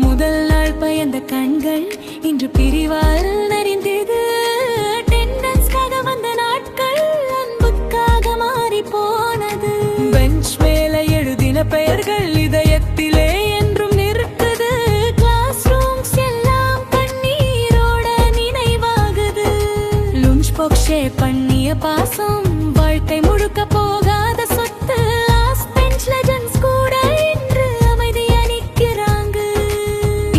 முதல் நாள் பயந்த கண்கள் இன்று பிரிவால் நறிந்தது. டெண்டன்ஸ்காக வந்த நாட்கள் அன்புக்காக மாறி போனது. பெஞ்ச் மேல எழுதின பெயர்கள் இதயத்திலே என்றும் நிற்குது. கிளாஸ் ரூம்ஸ் எல்லாம் கண்ணீரோட நினைவாகுது. லுஞ்ச் பாக்ஸ் ஷேர் பண்ணிய பாசம் வாழ்க்கை முழுக்க போகாத சொத்து. லாஸ்ட் பெஞ்ச் லெஜண்ட்ஸ் கூட இன்று அமைதியா நிக்கிறாங்க.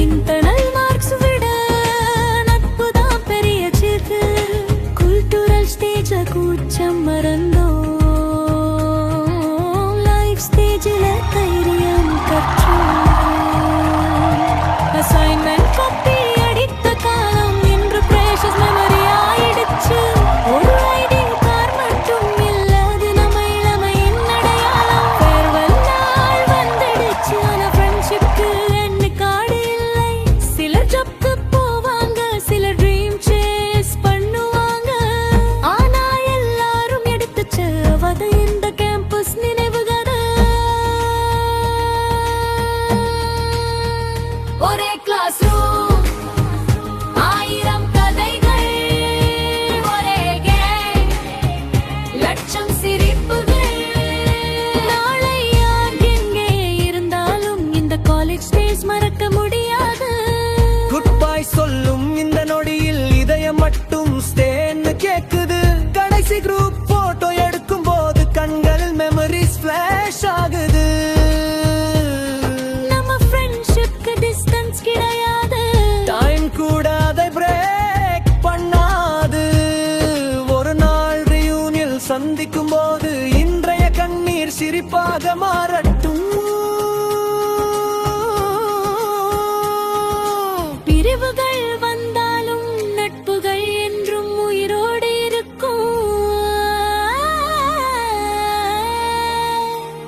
இன்டர்னல் மார்க்ஸ் விட நட்பு தான் பெரிய சிறு. கல்ச்சுரல் ஸ்டேஜ்ல கூச்சம் மறந்தோம். லைஃப் ஸ்டேஜ்ல தைரியம் கற்றோம். அசைன்மெண்ட் காப்பி அடித்த காலம் இன்று பிரஷஸ் மெமரி ஆயிடுச்சு. ஒரு ஐடிங் கார் மட்டும் இல்லாது நம்ம இளமையின் அடையாளம். ஃபேர்வெல் நாள் வந்துடுச்சு. ஆனா ஃப்ரெண்ட்ஷிப்க்கு எண்ணு காடு இல்லை. சிலர் ஜப்க்கு போவாங்க, சிலர் ட்ரீம் சேஸ் பண்ணுவாங்க. ஆனா எல்லாரும் எடுத்துச்சு அவத இந்த கேம்பஸ் நினைவுகத. ஒரே கிளாஸ் ரூம், ஆயிரம் கதைகள், ஒரே கேங், லட்சம் சிரிப்புகள். நாளை யார் எங்கே இருந்தாலும் இந்த காலேஜ் டேஸ் மறக்க முடியாது. குட் பை சொல்லும் இந்த நொடியில் இதயம் மட்டும் ஸ்டேன்னு கேக்குது. கடைசி குரூப் போட்டோ எடுக்கும் போது கண்களில் மெமரிஸ் ஃபிளாஷ் ஆகுது. நம்ம ஃப்ரெண்ட்ஷிப்க்கு டிஸ்டன்ஸ் கிடையாது. டைம் கூட அதை பிரேக் பண்ணாது. ஒரு நாள் ரியூனியல் சந்திக்கும் போது இன்றைய கண்ணீர் சிரிப்பாக மாறட்டும். பிரிவுகள்